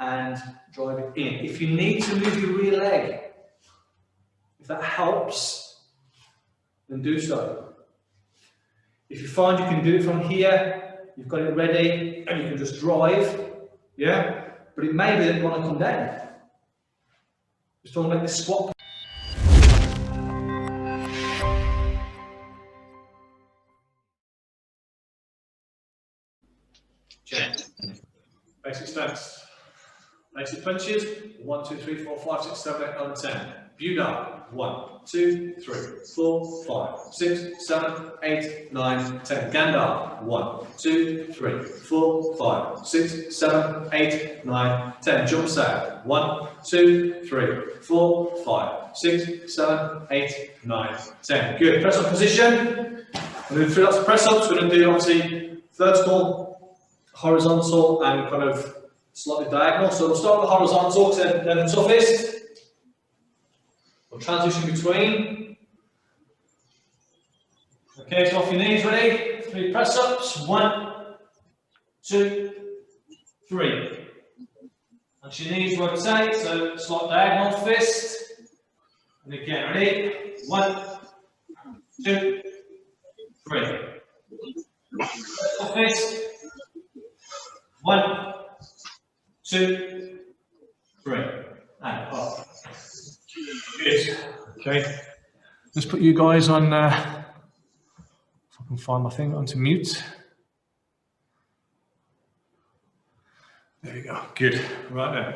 and drive it in. If you need to move your rear leg, if that helps, then do so. If you find you can do it from here, you've got it ready, and you can just drive, yeah? But it may be that you want to come down. Just want to make this squat. Basic stance. Basic punches. 1, 2, 3, 4, 5, 6, 7, 8, 9, 10. Buda. 1, 2, 3, 4, 5, 6, 7, 8, 9, 10. Gandar. 1, 2, 3, 4, 5, 6, 7, 8, 9, 10. Jump side. 1, 2, 3, 4, 5, 6, 7, 8, 9, 10. Good. Press up position. We're going to do 3 lots of press ups. We're going to do obviously vertical, horizontal, and kind of slightly diagonal. So we'll start with the horizontal because they're the toughest. We'll transition between. Okay, so off your knees, ready? 3 press ups. 1, 2, 3. Once your knees rotate, so slight diagonal fist. And again, ready? 1, 2, 3. Fist. 1, 2, 3. And up. Good. Okay. Just put you guys on, if I can find my thing, onto mute. There you go. Good. Right then.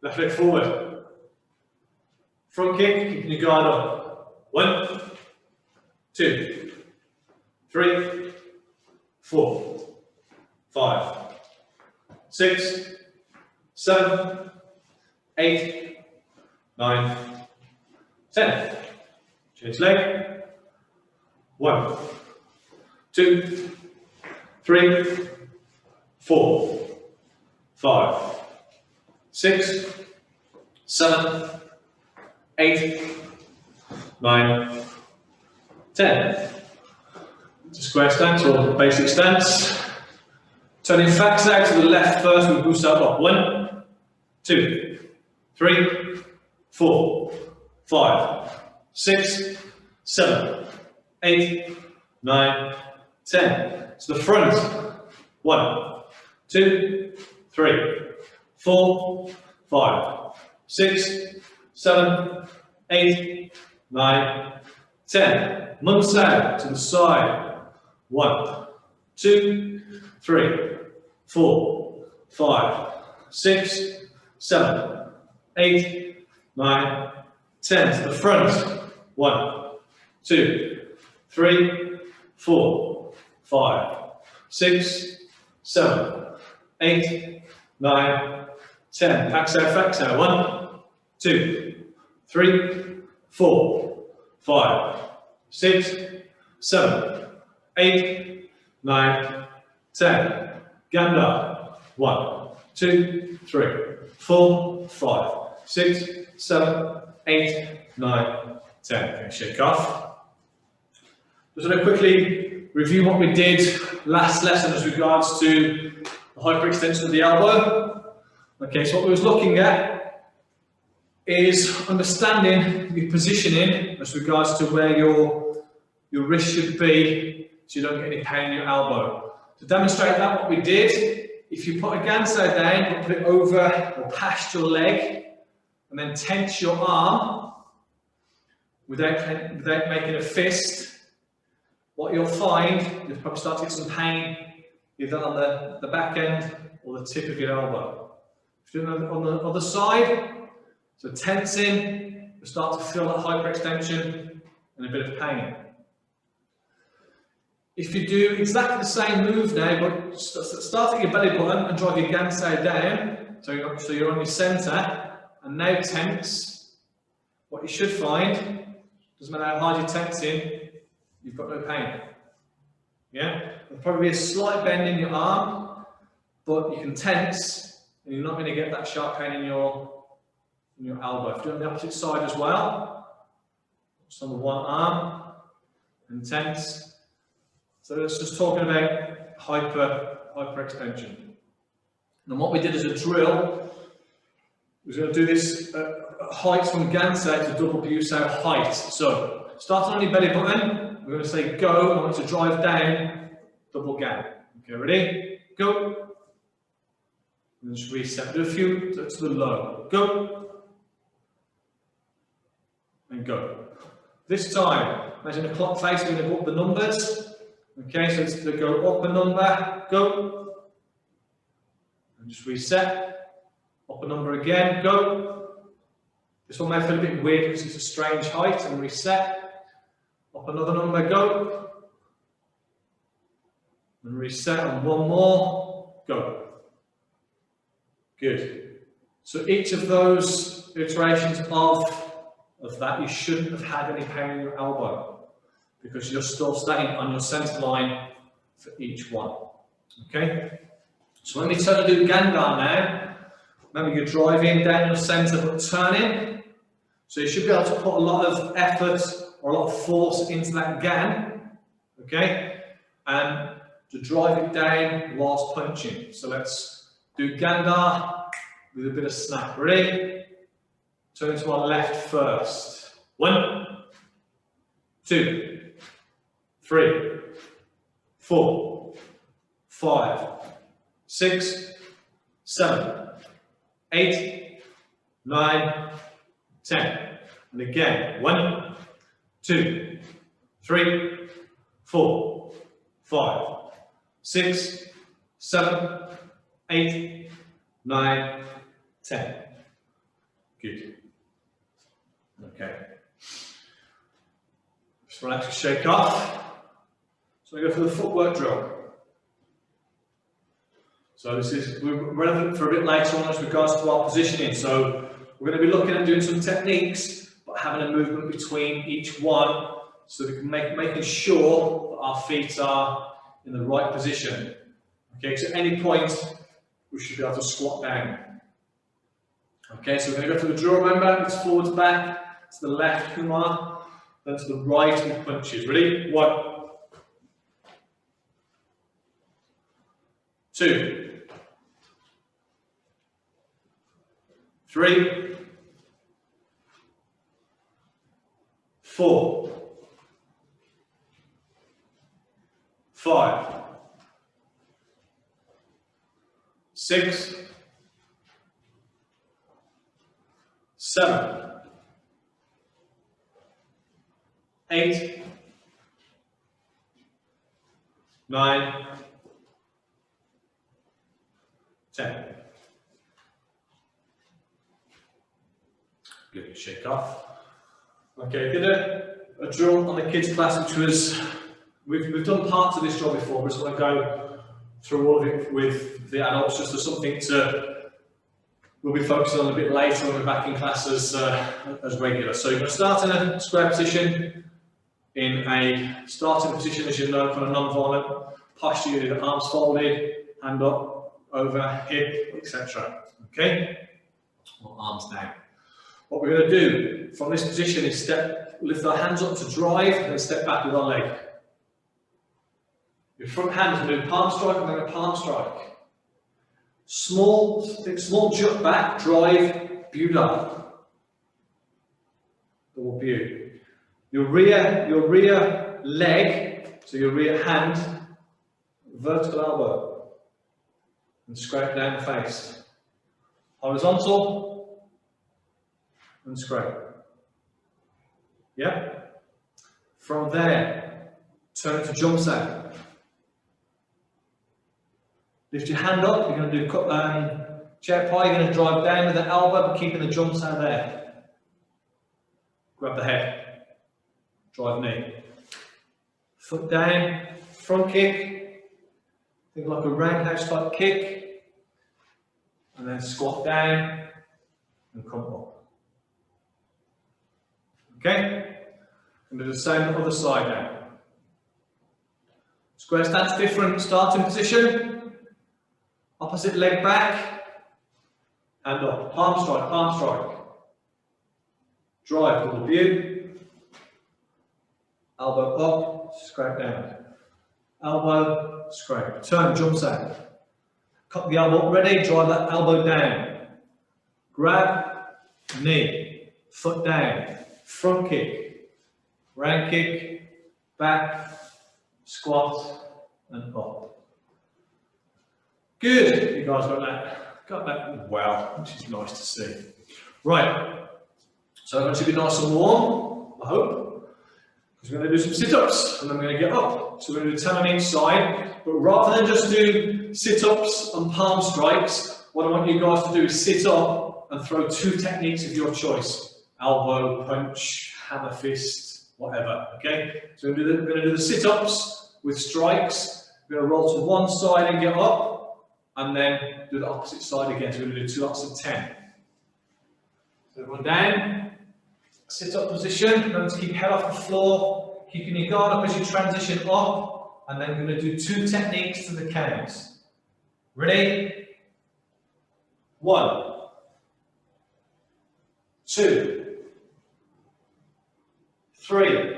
Left leg forward. Front kick, keeping your guard up. 1, 2, 3, 4, 5, 6, 7, 8, 9, 10. Change leg. 1, 2, 3, 4, 5, 6, 7, 8, 9, 10. Square stance or basic stance. Turning facts out to the left first, we boost that up. 1, 2, 3, 4, 5, 6, 7, 8, 9, 10. So the front. 1, 2, 3, 4, 5, 6, 7, 8, 9, 10. Monks out to the side. 1, 2, 3, 4, 5, 6, 7, 8, 9, 10. To the front. 1, 2, 3, 4, 5, 6, 7, 8, 9, 10. Facts out. 1, 2, 3, 4, 5, 6, 7, 8, 9, 10. Ganda. 1, 2, 3, 4, 5, 6, 7, 8, 9, 10. Okay, shake off. Just going to quickly review what we did last lesson as regards to the hyperextension of the elbow. Okay, so what we was looking at is understanding the positioning as regards to where your wrist should be so you don't get any pain in your elbow. To demonstrate that, what we did, if you put a Gansei down and put it over or past your leg and then tense your arm without making a fist, what you'll find, you'll probably start to get some pain either on the back end or the tip of your elbow. If you're doing it on the other side, so tensing, you'll start to feel that hyperextension and a bit of pain. If you do exactly the same move now, but start at your belly button and drive your Gansei down, so you're on your centre, and now tense, what you should find, doesn't matter how hard you're tensing, you've got no pain. Yeah? There'll probably be a slight bend in your arm, but you can tense, and you're not going to get that sharp pain in your elbow. If you're on the opposite side as well, just on the one arm, and tense. So it's just talking about hyperextension. And what we did as a drill was going to do this height from Gansei to double Busei height. So starting on your belly button, we're going to say go. I want to drive down, double Gan. Okay, ready? Go. And just reset. Do a few to the low. Go. And go. This time, imagine the clock face, we're going to go up the numbers. Okay, so it's to go up a number, go. And just reset. Up a number again, go. This one may feel a bit weird because it's a strange height, and reset. Up another number, go. And reset, and one more, go. Good. So each of those iterations of that, you shouldn't have had any pain in your elbow because you're still staying on your centre line for each one. Okay? So when we turn to do Gandhar now, remember you're driving down your centre but turning. So you should be able to put a lot of effort or a lot of force into that Gan. Okay? And to drive it down whilst punching. So let's do Gandhar with a bit of snap. Ready? Turn to our left first. 1, 2, 3, 4, 5, 6, 7, 8, 9, 10. And again, 1, 2, 3, 4, 5, 6, 7, 8, 9, 10. Good. Okay. Just relax and shake off. So we go for the footwork drill. So this is relevant for a bit later on as regards to our positioning. So we're going to be looking at doing some techniques, but having a movement between each one, so we can making sure that our feet are in the right position. Okay, so at any point we should be able to squat down. Okay, so we're going to go for the drill. Remember, it's forwards, back, to the left, Kumar, then to the right with punches. Ready? 1, 2, 3, 4, 5, 6, 7, 8, 9, 10. Good, shake off. Okay, did a drill on the kids class, which was, we've done parts of this drill before, but I just want to go through all of it with the adults, just as something we'll be focusing on a bit later when we're back in class as regular. So you're going to start in a square position, in a starting position, as you know, kind of non-violent posture. You do the arms folded, hand up, over, hip, etc. Okay? Or arms down. What we're going to do from this position is lift our hands up to drive, and then step back with our leg. Your front hand is going to do palm strike and then a palm strike. Small jump back, drive, Buddha. Double Bu. Your rear leg, so your rear hand, vertical elbow, and scrape down the face. Horizontal, and scrape. Yeah? From there, turn to jump set. Lift your hand up, you're going to do chair pie, you're going to drive down with the elbow, but keeping the jump sound there. Grab the head, drive knee. Foot down, front kick, think like a roundhouse type kick, and then squat down and come up. Okay? And do the same on the other side now. Square stance different, starting position. Opposite leg back, hand up, palm strike, drive, double Bu, elbow up, scrape down, elbow, scrape, turn, jump set, Cut the elbow, ready, drive that elbow down. Grab, knee, foot down, front kick, round kick, back, squat, and up. Good, you guys got that well, which is nice to see. Right, so everyone should be nice and warm, I hope, because we're going to do some sit-ups, and then we're going to get up. So we're going to do 10 on each side, but rather than just do sit-ups and palm strikes, what I want you guys to do is sit up and throw 2 techniques of your choice. Elbow, punch, hammer fist, whatever, okay? So we're going to do the sit-ups with strikes. We're going to roll to one side and get up, and then do the opposite side again. So we're going to do 2 lots of 10. So everyone down, sit-up position. Remember to keep head off the floor, keeping your guard up as you transition up, and then we're going to do 2 techniques to the counts. Ready? 1, 2, 3,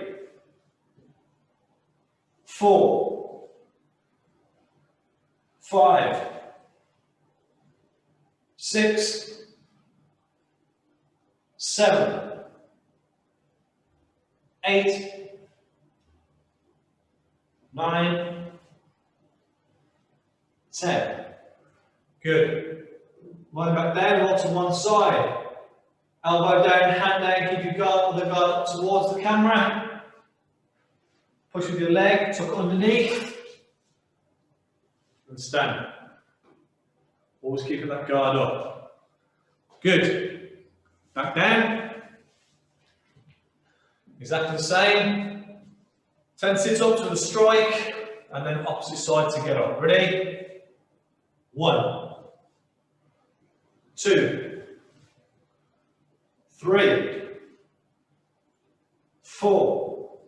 4, 5, 6, 7, 8, 9, 10. Good. Line back down, roll to one side. Elbow down, hand down, keep your other guard up towards the camera. Push with your leg, tuck it underneath. And stand. Always keeping that guard up. Good. Back down. Exactly the same. 10 sit-ups with a strike, and then opposite side to get up. Ready? 1, 2, 3, 4,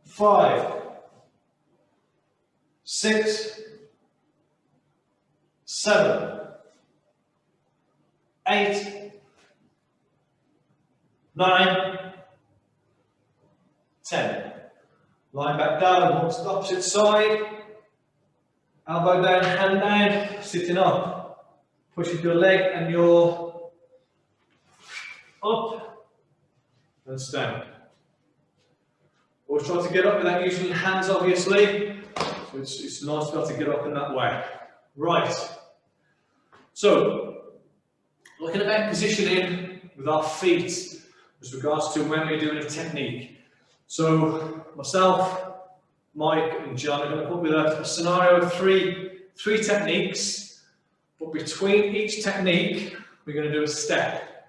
5, 6, 7, 8, 9, 10. Line back down, walk to the opposite side. Elbow down, hand down, sitting up. Push with your leg and your up and stand. Always try to get up without using your hands, obviously. So it's nice to be able to get up in that way. Right. So, looking at positioning with our feet with regards to when we're doing a technique. So, myself, Mike and John are going to put with a scenario of three techniques, but between each technique, we're going to do a step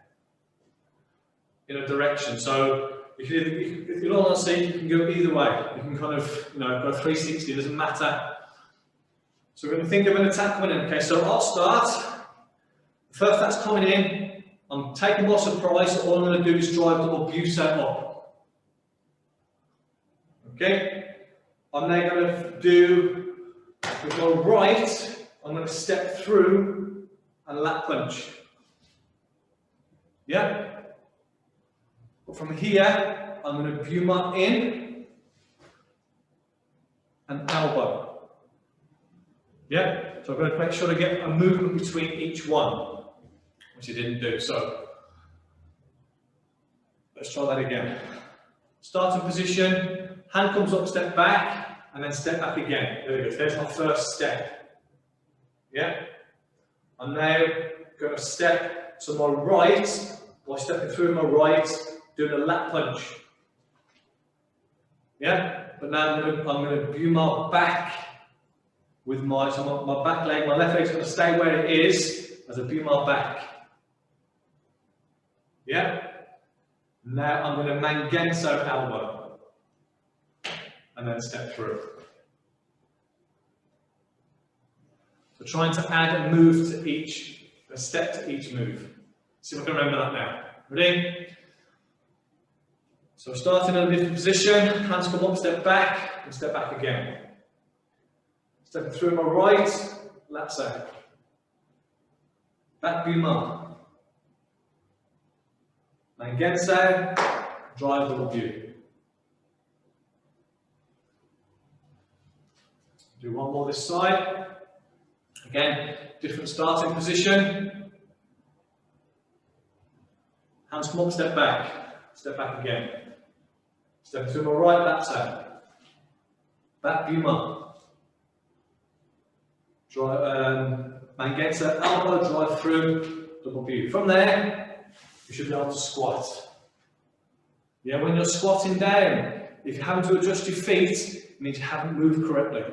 in a direction. So, if you're on a seat, you can go either way. You can kind of, go 360, it doesn't matter. So we're going to think of an attack coming in. Okay, so I'll start. The first that's coming in, I'm taken by surprise, so all I'm going to do is drive the abuse up. Okay? I'm now going to do, with my right, I'm going to step through and lat punch. Yeah? But from here, I'm going to view my in and elbow. Yeah? So I'm going to make sure to get a movement between each one, which I didn't do. So let's try that again. Starting position, hand comes up, step back, and then step back again. There we go. There's my first step. Yeah? I'm now going to step to my right, by stepping through my right, doing a lat punch. Yeah? But now I'm going to view my back with my back leg. My left leg's going to stay where it is as I view my back. Yeah? Now I'm going to mangenso elbow. And then step through. So trying to add a move to a step to each move. See if I can remember that now. Ready? So starting in a different position, hands come up, step back, and step back again. Stepping through my right, lats out. Back view mark. Mangenso, drive double view. Do one more this side. Again, different starting position. Hands come up, step back again. Step through my right, back side. Back Buma. Drive, Mangetsu, elbow, drive through, double view. From there, you should be able to squat. Yeah, when you're squatting down, if you're having to adjust your feet, it means you haven't moved correctly.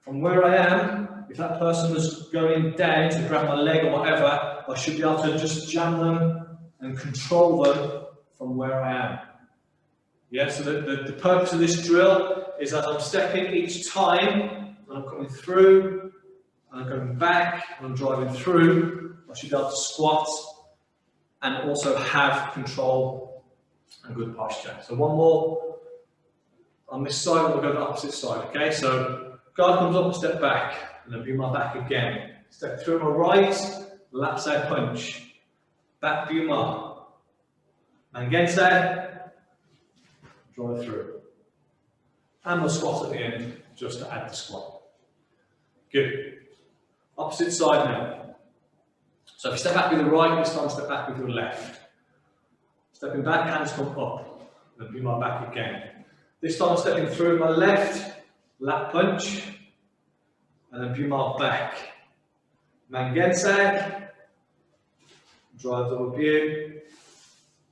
From where I am, if that person was going down to grab my leg or whatever, I should be able to just jam them and control them from where I am. Yeah, so the purpose of this drill is as I'm stepping each time, and I'm coming through, and I'm going back, and I'm driving through, I should be able to squat and also have control and good posture. So one more on this side, we'll go to the opposite side, okay? So guard comes up, step back, and then Buma back again. Step through my right, lap side punch. Back Buma. Mangetsu, drive through. And we'll squat at the end, just to add the squat. Good. Opposite side now. So if you step back with the right, this time step back with your left. Stepping back, hands come up. Then Buma back again. This time stepping through my left, lap punch. And then Buma back. Mangetsu. Drive double view.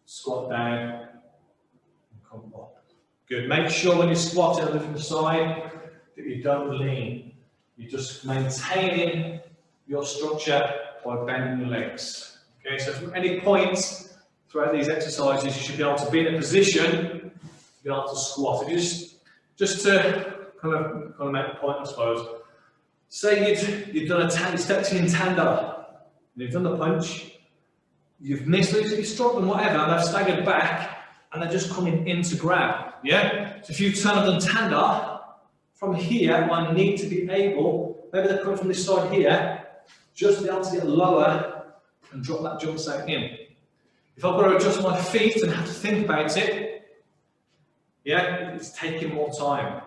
Squat down. And come up. Good. Make sure when you're squatting on the side that you don't lean. You're just maintaining your structure by bending your legs. Okay, so from any point throughout these exercises, you should be able to be in a position to be able to squat. And just to kind of make a point, I suppose. Say you've done you stepped in tanda, and you've done the punch, you've missed, you've struck them, whatever, and they've staggered back, and they're just coming in to grab. Yeah? So if you turn and done tanda, from here, I need to be able, maybe they're coming from this side here, just to be able to get lower and drop that jump set in. If I've got to adjust my feet and have to think about it, yeah, it's taking more time.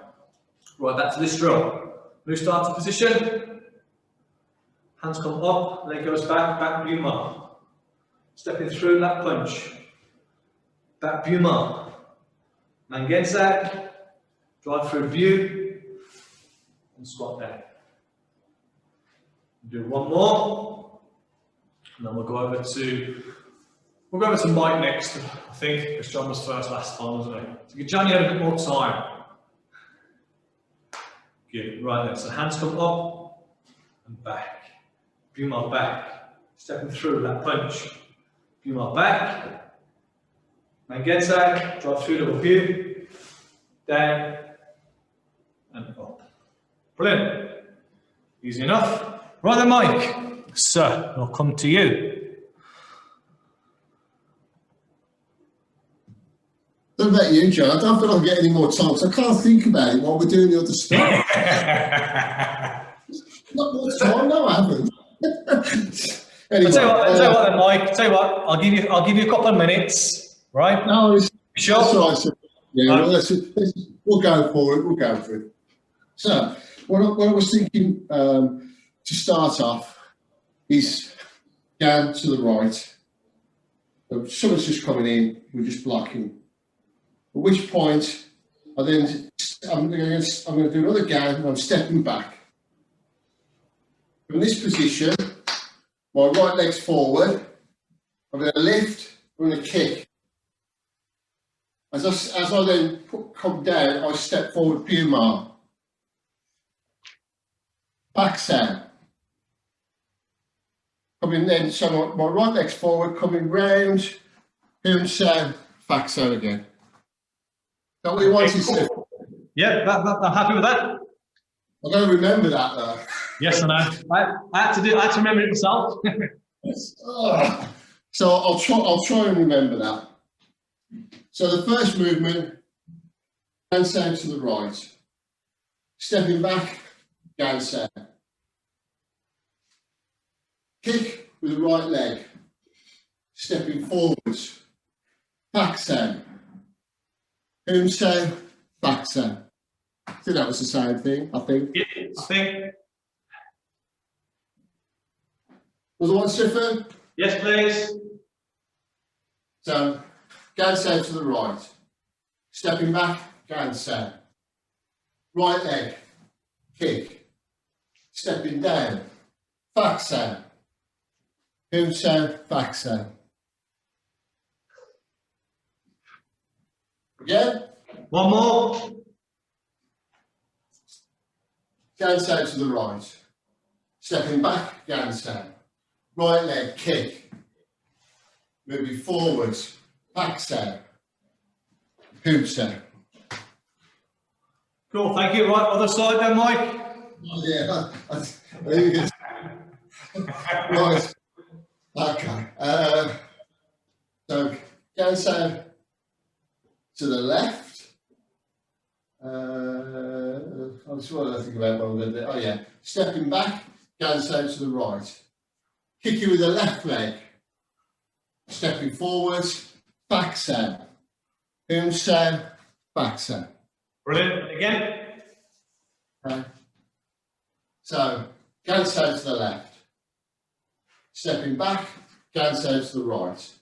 Right, back to this drill. New starting position. Hands come up, leg goes back, back Buma. Stepping through that punch. Back Buma. Mangetsu. Drive through view. And squat down. Do one more. And then we'll go over to Mike next, I think, because John was first last time, wasn't he? So give Johnny a bit more time. Good, right then. So hands come up and back. Buma back. Stepping through that punch. Buma back. Mangetsu, drive through double view. Down and up. Brilliant. Easy enough. Right then, Mike. Sir, I'll come to you. What about you, John? I don't feel like I get any more time, so I can't think about it while we're doing the other stuff. Not more time, no, I haven't. Anyway, I'll tell you what then, Mike. Tell you what, I'll give you a couple of minutes, right? No, it's sure. That's right. So, yeah, we'll go for it. We'll go for it. So, what I was thinking to start off is down to the right. So someone's just coming in. We're just blocking. At which point, I'm going to do another gang, and I'm stepping back. From this position, my right leg's forward. I'm going to lift, I'm going to kick. As I then come down, I step forward, Buma. Back sound. Coming then, so my right leg's forward, coming round, boom sound, back sound again. Is that what you wanted to say? Yeah, I'm happy with that. I don't remember that though. Yes, I know. I had to remember it myself. Yes. So I'll try and remember that. So the first movement, down sound to the right. Stepping back, down sound. Kick with the right leg. Stepping forwards, back sound. Boom sound, back sound. I think that was the same thing, I think. Yeah, I think. Other one, Sifu? Yes, please. So, Gansei to the right. Stepping back, Gansei. Right leg, kick. Stepping down, Faksei. Hunsei, Faksei. Again. One more. Gansei to the right. Stepping back, Gansei. Right leg, kick. Moving forwards, Faksei. Hunsei. Cool, thank you. Right, other side then, Mike. Oh, yeah, there you go. Right. Okay. So Gansei to the left. I'm sure I think about what I'm going to do. Oh yeah. Stepping back, Gansei to the right. Kicking with the left leg. Stepping forwards, Faksei. Hunsei, Faksei. Brilliant. Again. Okay. So Gansei to the left. Stepping back, Gansei to the right.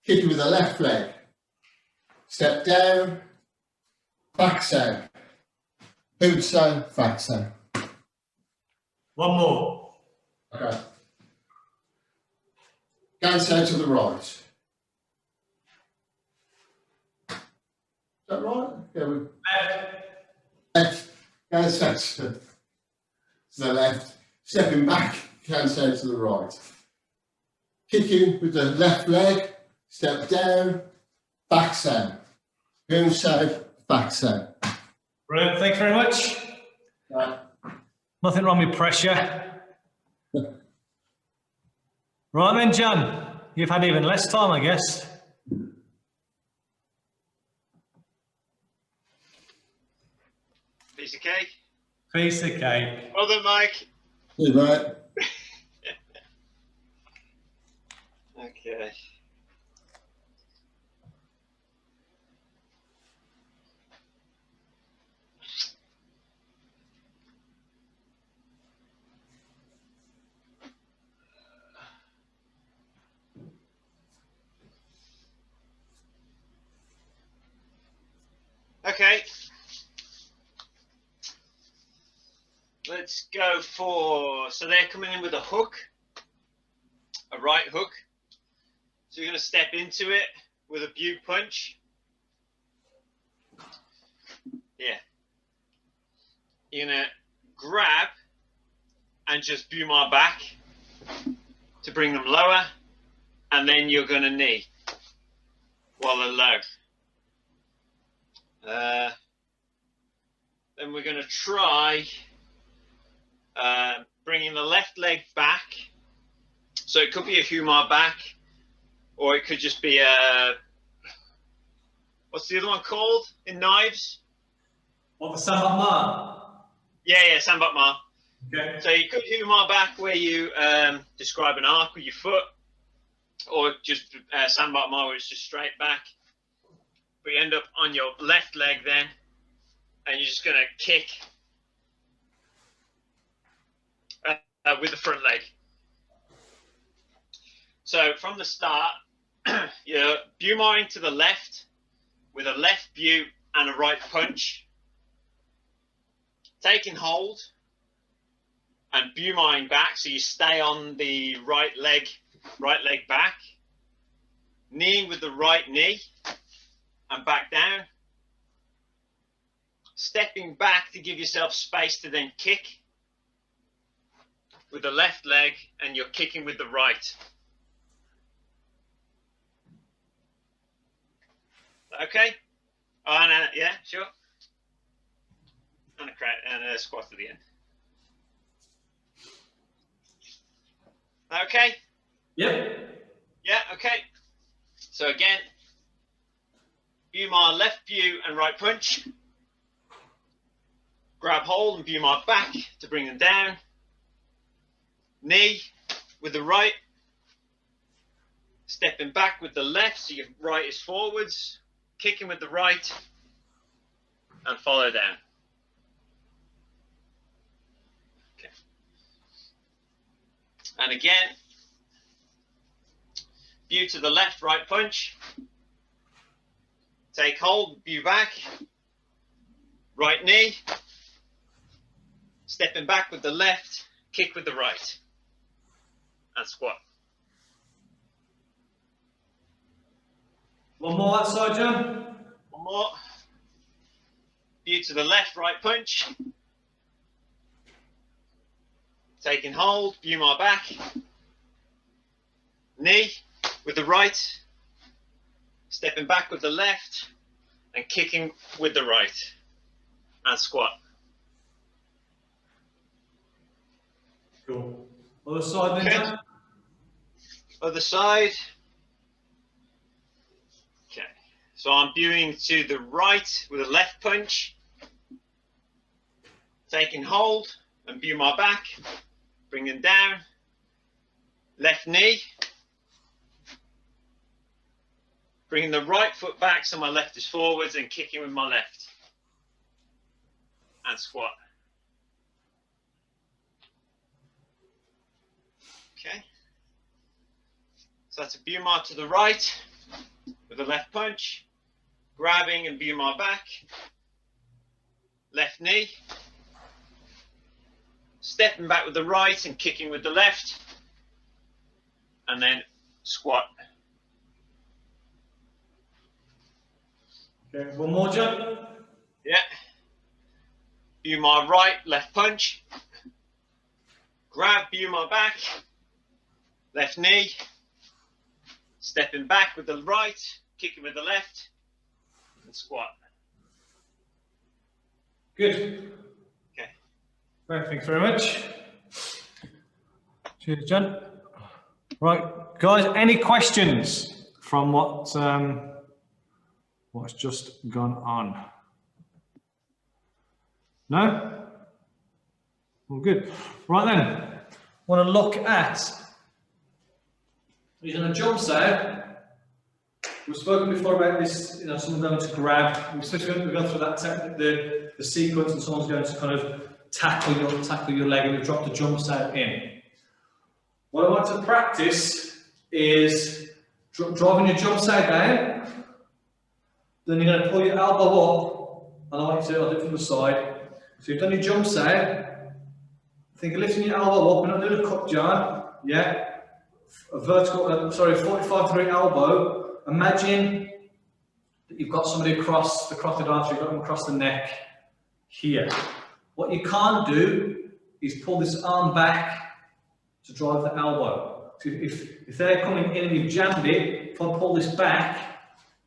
Kicking with the left leg. Step down, Faksei. Hunsei, Faksei. One more. Okay. Gansei to the right. Is that right? Yeah, we left. Gansei to the left. Stepping back, Gansei to the right. Kicking with the left leg. Step down, Faksei. Hunsei, Faksei. Brilliant. Thanks very much. Right. Nothing wrong with pressure. Right then, Jan. You've had even less time, I guess. Piece of cake. Piece of cake. Well done, Mike. Good, right. Okay. Okay. Let's go for, so they're coming in with a hook, a right hook. So you're going to step into it with a view punch. Yeah. You're going to grab and just view my back to bring them lower, and then you're going to knee while they're low. Then we're going to try bringing the left leg back. So it could be a Humar back, or it could just be a, what's the other one called in knives? What, the Sambat Ma? Yeah, Sambat Ma. Okay. So you could Humar back where you describe an arc with your foot, or just Sambat Ma where it's just straight back. But you end up on your left leg then, and you're just going to kick with the front leg. So from the start, you're Bumaing to the left with a left view and a right punch. Taking hold and Bumaing back, so you stay on the right leg back. Kneeing with the right knee and back down. Stepping back to give yourself space to then kick with the left leg, and you're kicking with the right. Okay? Oh, no, yeah, sure. And a squat at the end. Okay? Yep. Yeah, okay. So again, Bumar left view and right punch. Grab hold and Bumar back to bring them down. Knee with the right. Stepping back with the left, so your right is forwards. Kicking with the right. And follow down. Okay. And again, view to the left, right punch. Take hold, view back. Right knee. Stepping back with the left, kick with the right. And squat. One more that side, Jan. One more. View to the left, right punch. Taking hold, view my back. Knee with the right. Stepping back with the left. And kicking with the right. And squat. Cool. Other side then, Jan. Other side. Okay. So I'm viewing to the right with a left punch. Taking hold and view my back. Bringing down. Left knee. Bringing the right foot back so my left is forwards and kicking with my left. And squat. Okay. So that's a Bumar to the right with a left punch. Grabbing and Bumar back. Left knee. Stepping back with the right and kicking with the left. And then squat. Okay, one more, Jan. Yeah. Bumar right, left punch. Grab, Bumar back. Left knee. Stepping back with the right, kicking with the left. And squat. Good. Okay. Right, thanks very much. Cheers, Jan. Right, guys, any questions from what's just gone on? No? All good. Right then, want to look at using a jump set. We've spoken before about this, someone going to grab. We've gone through that the sequence, and someone's going to kind of tackle your leg, and you've dropped a jump set in. What I want to practice is driving your jump set down. Then you're going to pull your elbow up, and I want you to do it from the side. So you've done your jump set. Think of lifting your elbow up. We're not doing a cup jar. Yeah. A vertical, 45 degree elbow. Imagine that you've got somebody across the carotid artery, you've got them across the neck here. What you can't do is pull this arm back to drive the elbow. So if they're coming in and you've jammed it, if I pull this back,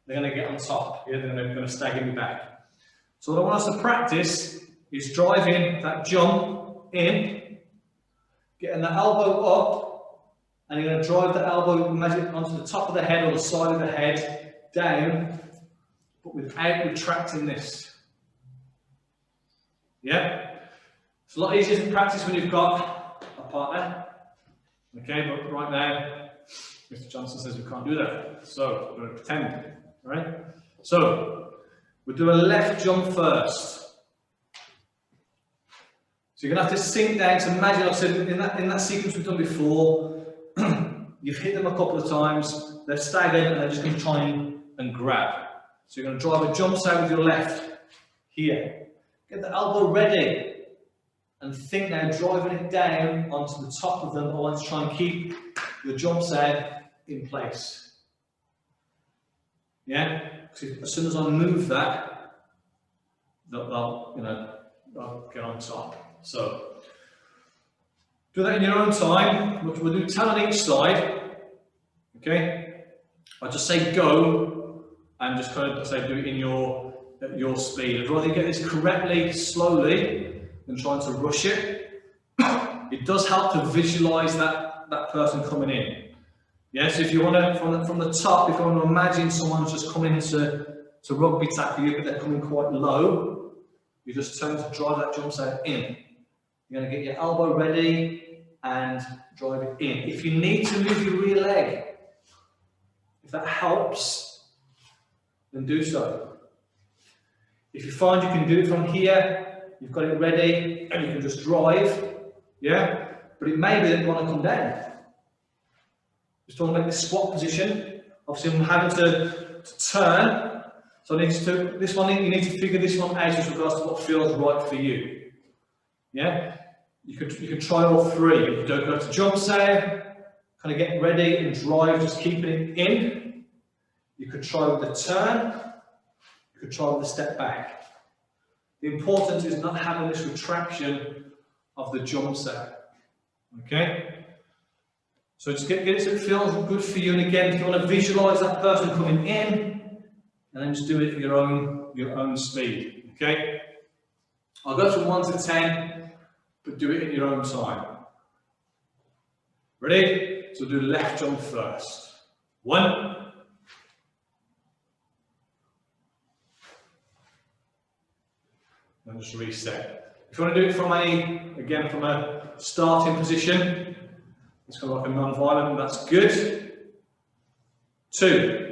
they're going to get on top. Yeah, they're going to stagger me back. So what I want us to practice is driving that jump in, getting the elbow up, and you're going to drive the elbow, imagine, onto the top of the head or the side of the head, down, but without retracting this. Yeah? It's a lot easier to practice when you've got a partner. Okay, but right now, Mr. Johnson says we can't do that. So we're going to pretend, right? So we'll do a left jump first. So you're going to have to sink down to imagine, I've said in that sequence we've done before, you've hit them a couple of times, they're staggered and they're just going to try and grab. So you're going to drive a jump side with your left here. Get the elbow ready and think now driving it down onto the top of them. I want to try and keep your jump side in place. Yeah? Because as soon as I move that, they'll get on top. So do that in your own time. We'll do 10 on each side. Okay? I just say go and just kind of say do it in your speed. I'd rather you get this correctly, slowly, than trying to rush it. It does help to visualize that person coming in. Yeah, so if you want to, from the top, if you want to imagine someone's just coming in to rugby tackle you, but they're coming quite low, you just turn to drive that jump side in. You're going to get your elbow ready and drive it in. If you need to move your rear leg, if that helps, then do so. If you find you can do it from here, you've got it ready and you can just drive, yeah? But it may be that you want to come down. Just want to make this squat position. Obviously, I'm having to turn. So I need to, this one, you need to figure this one out with regards to what feels right for you. Yeah? You could try all three. You could go to jump sail, kind of get ready and drive, just keeping it in. You could try with the turn. You could try with the step back. The importance is not having this retraction of the jump sail. Okay? So just get it so it feels good for you. And again, if you want to visualize that person coming in, and then just do it at your own speed. Okay? I'll go from 1 to 10, but do it in your own time. Ready? So do the left jump first. 1. And just reset. If you want to do it from a starting position, it's kind of like a non-violent, that's good. 2.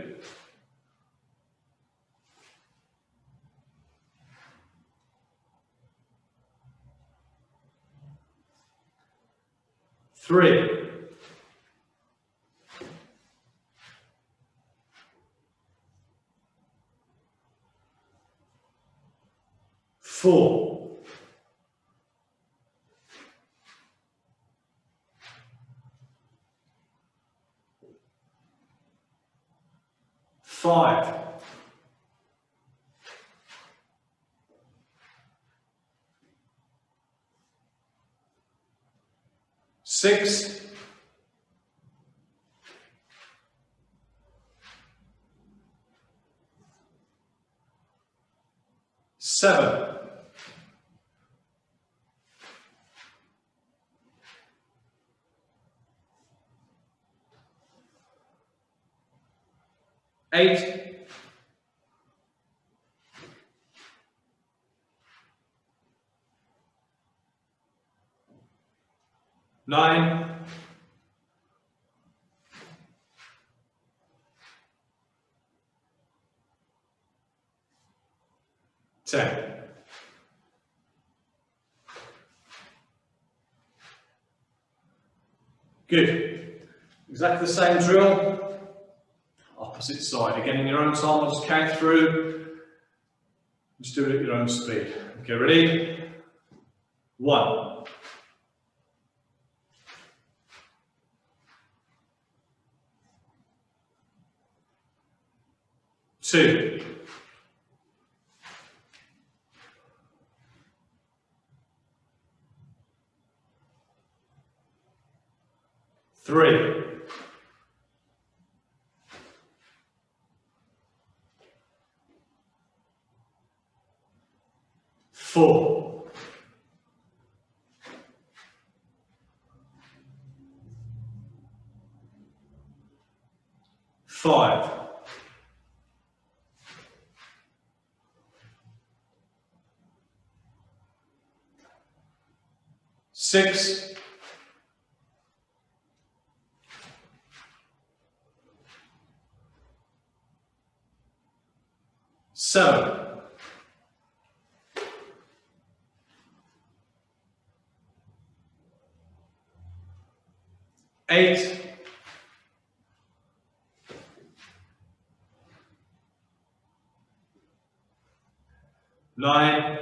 3. 4. 5. 6. 7. 8. 9. 10. Good. Exactly the same drill. Opposite side. Again, in your own time, I'll just count through. Just do it at your own speed. Okay, ready? 1. 2. 3. 4. 5. 6. 7. 8. 9.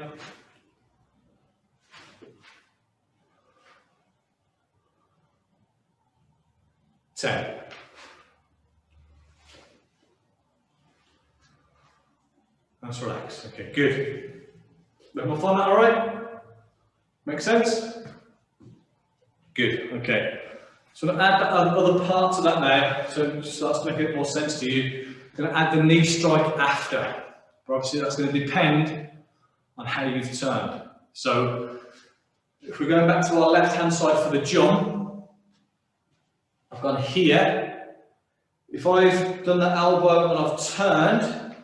10. Let's relax. Okay, good. Everyone find that all right? Make sense? Good. Okay. So I'm going to add other parts of that now, so it starts to make a bit more sense to you. I'm going to add the knee strike after. But obviously that's going to depend on how you've turned. So if we're going back to our left-hand side for the jump, I've gone here. If I've done the elbow and I've turned,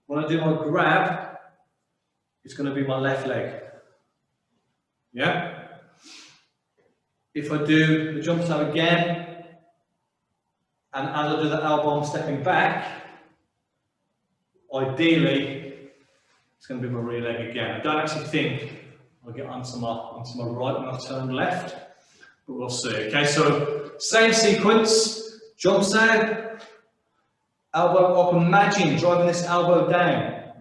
when I do my grab, it's going to be my left leg. Yeah? If I do the jump stab again, and as I do the elbow, I'm stepping back, ideally, it's going to be my rear leg again. I don't actually think I'll get onto my right when I've turned left, but we'll see. Okay, so same sequence, jumps down, elbow up, imagine driving this elbow down,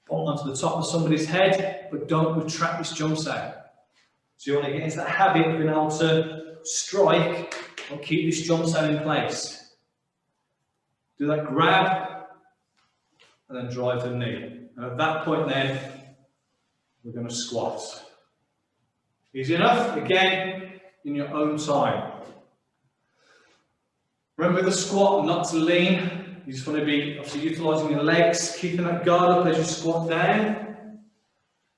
onto the top of somebody's head, but don't retract this jump out. So you want to get into that habit of being able to strike and keep this jump out in place. Do that grab, and then drive the knee. And at that point then, we're going to squat. Easy enough? Again, in your own time. Remember the squat, not to lean. You just want to be obviously utilising your legs, keeping that guard up as you squat down.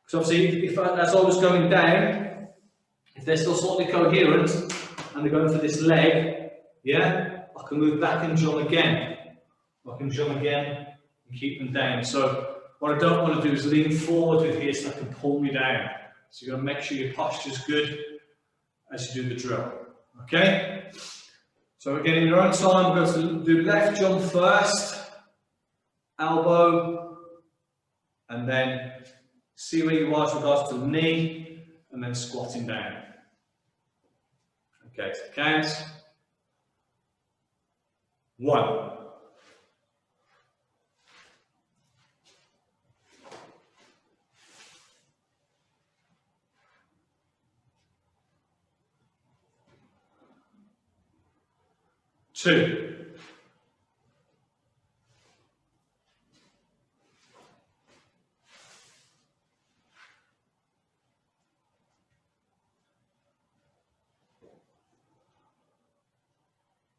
Because obviously, as I was going down, if they're still slightly coherent and they're going for this leg, yeah, I can move back and jump again. I can jump again and keep them down. So what I don't want to do is lean forward with here so that can pull me down. So you've got to make sure your posture's good as you do the drill. Okay? So again, in your own time, we're going to do left jump first, elbow, and then see where you are with regards to the knee, and then squatting down. Okay, so count. 1. 2.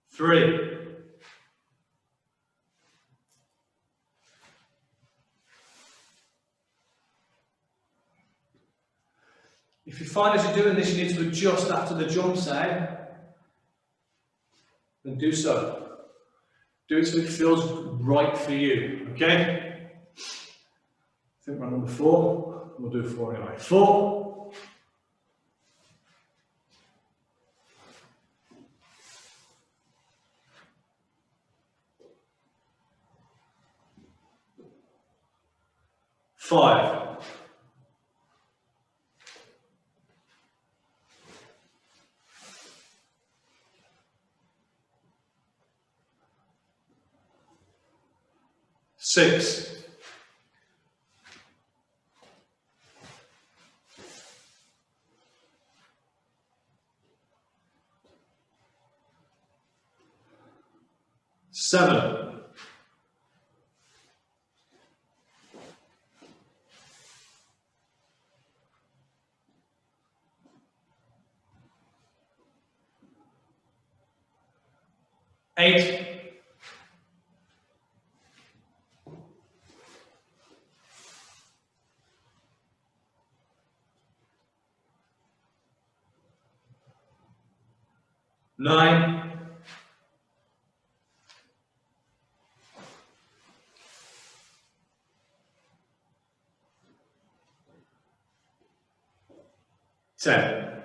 3. 'If you find as you're doing this you need to adjust after the jump sound, then do so. Do it so it feels right for you, okay? I think we're on number 4. We'll do 4 anyway. 4. 5. 6. 7. 8. 9. 10.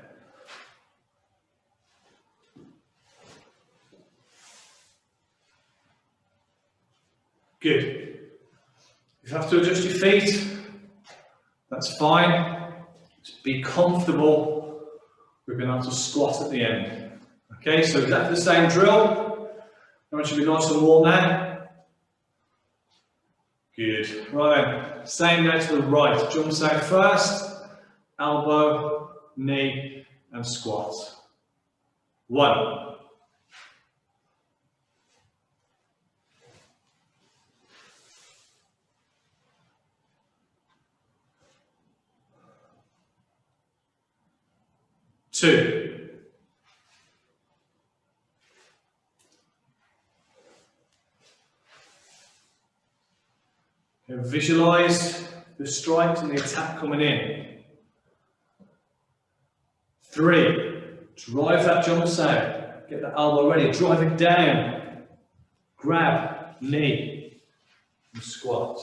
Good. If you have to adjust your feet, that's fine. Just be comfortable with being able to squat at the end. Okay, so exactly the same drill. Everyone should be nice and warm now. Good. Right then, same now to the right. Jumps out first, elbow, knee, and squat. 1. 2. 'Visualise the strikes and the attack coming in. 3. Drive that jump out. Get that elbow ready. Drive it down. Grab, knee, and squat.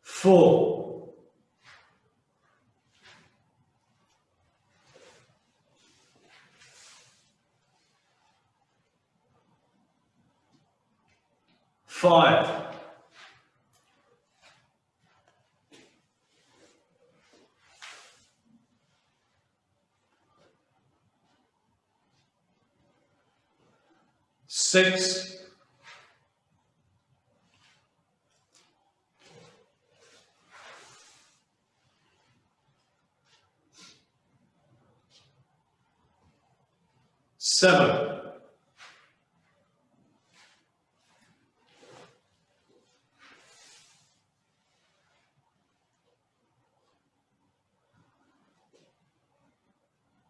4. 5. 6, 7,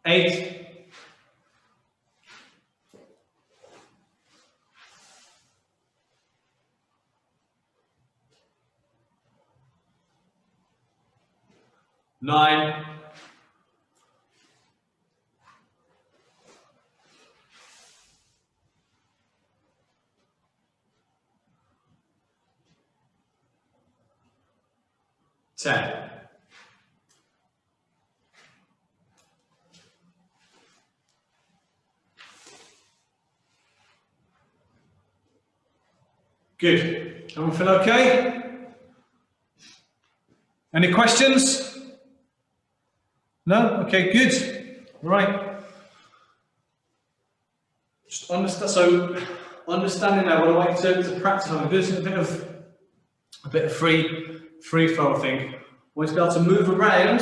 8, 9, 10. Good. Everyone feel okay? Any questions? No? Okay, good. Right. Just understand. So, understanding now what I want you to practice on. This is a bit of free flow, I think. I want you to be able to move around,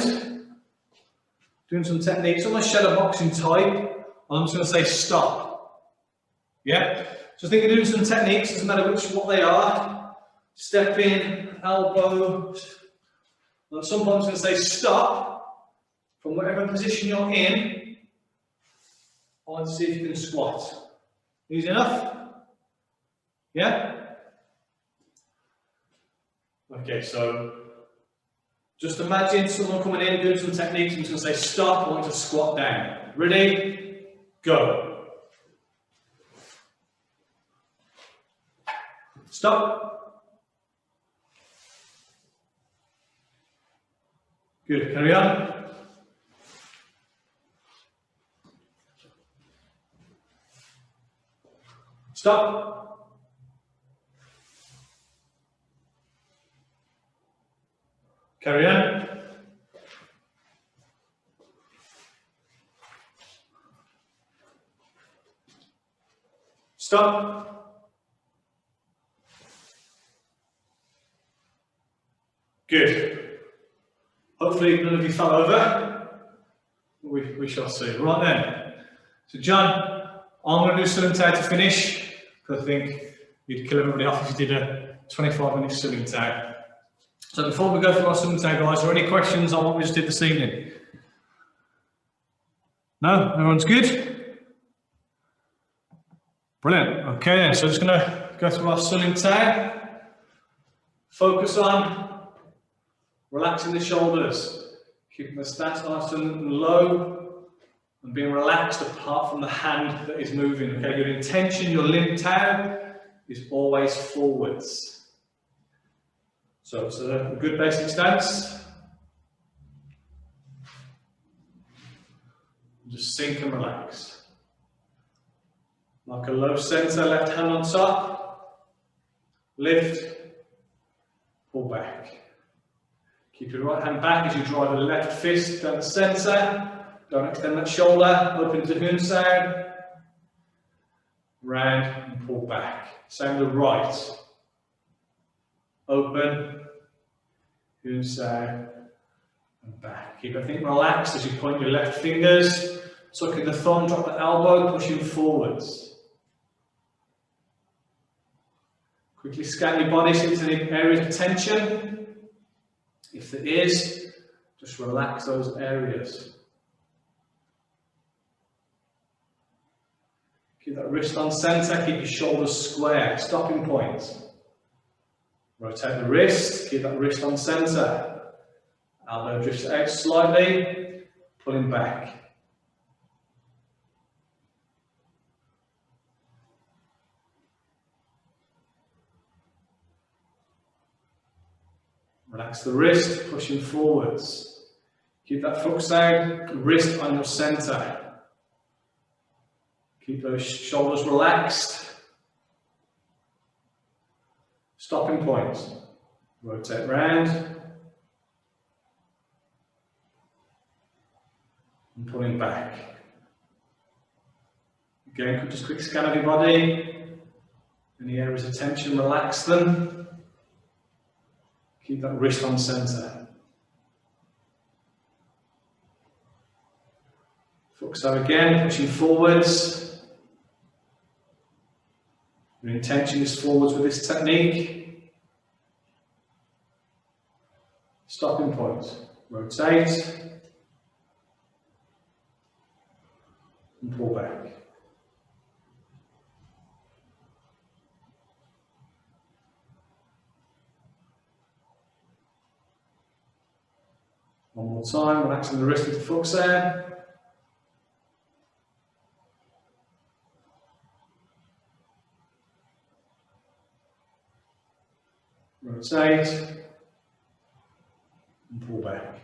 doing some techniques, almost shadow boxing type. I'm just going to say stop. Yeah? So think of doing some techniques, doesn't matter what they are. Step in, elbow. And at some point I'm going to say stop. From whatever position you're in, I want to see if you can squat. Easy enough? Yeah? Okay, so just imagine someone coming in, doing some techniques. I'm just going to say stop. I want you to squat down. Ready? Go. Stop. Good. Carry on. Stop. Carry on. Stop. Good. Hopefully none of you fell over. We shall see. Right then. So John, I'm going to do Sun and Tao to finish, because I think you'd kill everybody off if you did a 25-minute Sun and Tao. So before we go through our Sun and Tao, guys, are there any questions on what we just did this evening? No? Everyone's good? Brilliant. Okay then, so just going to go through our Sun and Tao. Focus on relaxing the shoulders, keeping the stance nice and low, and being relaxed apart from the hand that is moving. Okay, your intention, your limb Tao is always forwards. So it's a good basic stance. Just sink and relax. Like a low center, left hand on top. Lift, pull back. Keep your right hand back as you drive the left fist down the center. Don't extend that shoulder, open to Hun sound. Round and pull back. Same with the right. Open, Hun sound, and back. Keep everything relaxed as you point your left fingers. Tuck in the thumb, drop the elbow, pushing forwards. Quickly scan your body, see if there's any areas of tension. If there is, just relax those areas. Keep that wrist on center, keep your shoulders square, stopping point. Rotate the wrist, keep that wrist on center. Elbow drifts out slightly, pulling back. Relax the wrist, pushing forwards. Keep that foot sound, wrist on your center. Keep those shoulders relaxed. Stopping point. Rotate round. And pulling back. Again, just a quick scan of your body. Any areas of tension, relax them. Keep that wrist on centre. Foot so again, pushing forwards. Your intention is forwards with this technique. Stopping point. Rotate. And pull back. One more time, relaxing the wrist into foot there. Rotate and pull back.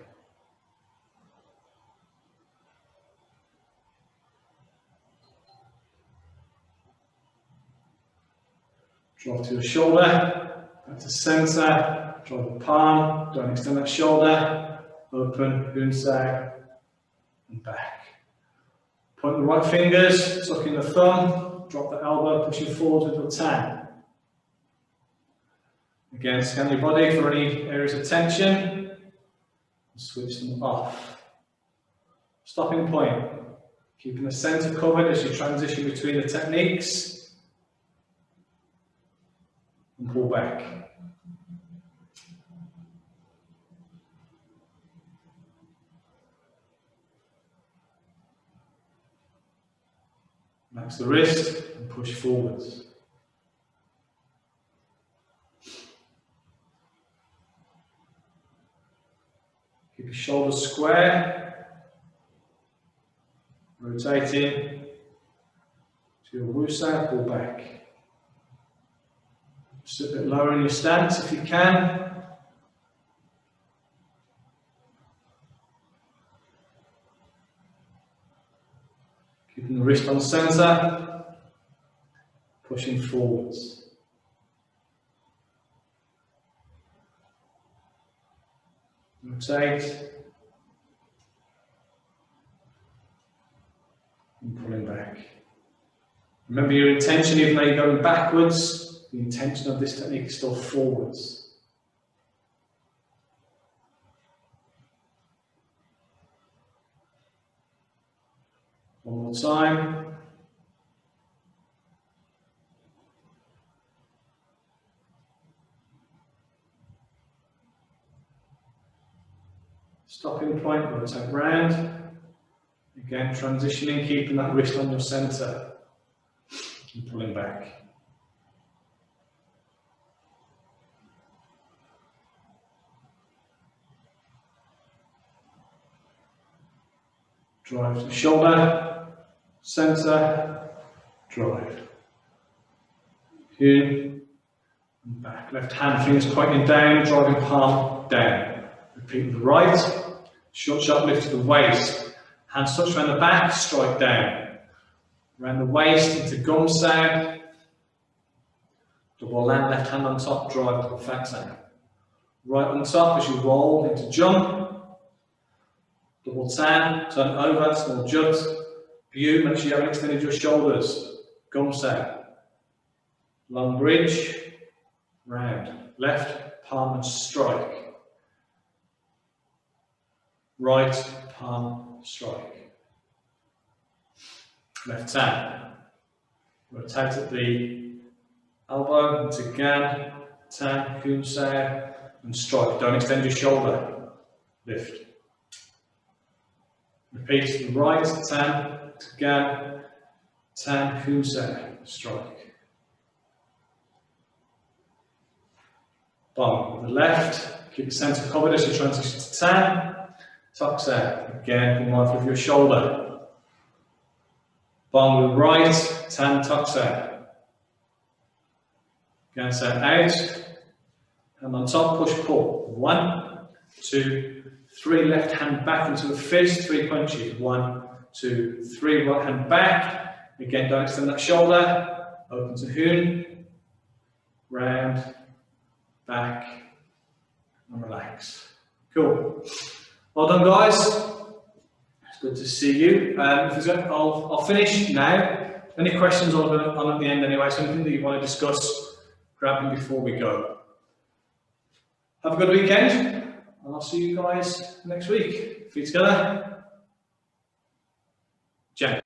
Drop to your shoulder, back to centre, draw the palm, don't extend that shoulder. Open, Gunsag, and back. Point the right fingers, tuck in the thumb, drop the elbow, pushing forward with your tan. Again, scan your body for any areas of tension, and switch them off. Stopping point, keeping the centre covered as you transition between the techniques, and pull back. Relax the wrist and push forwards. Keep your shoulders square. Rotating to your wusa, pull back. Just a bit lower in your stance if you can. Keeping the wrist on centre, pushing forwards. Rotate and pulling back. Remember your intention, even though you're going backwards, the intention of this technique is still forwards. One more time. Stopping point, rotate round. Again, transitioning, keeping that wrist on your centre. And pulling back. Drive to the shoulder, centre, drive. In and back. Left hand fingers pointing down, driving palm down. Repeat with the right. Short, sharp lift to the waist. Hands touch around the back, strike down. Around the waist into gum sound. Double land, left hand on top, drive to the fat sound. Right on top as you roll into jump. Double tan, turn over, small jut. View, make sure you haven't extended your shoulders. Gum sound. Long bridge, round. Left, palm and strike. Right, palm, strike. Left tan. Rotate at the elbow into gan, tan, kunsai, and strike. Don't extend your shoulder. Lift. Repeat to the right, tan, to gan, tan, kunsai, strike. Bong with the left, keep the centre covered as you transition to tan. Tucks out. Again, be mindful of your shoulder. Bong with right, tan tucks out. Again, so out. And on top, push pull. 1, 2, 3. Left hand back into a fist. 3 punches. 1, 2, 3. Right hand back. Again, don't extend that shoulder. Open to Hun. Round. Back. And relax. Cool. Well done, guys. It's good to see you. I'll finish now. Any questions on at the end anyway? Something that you want to discuss, grab them before we go. Have a good weekend, and I'll see you guys next week. Feet together. Jen.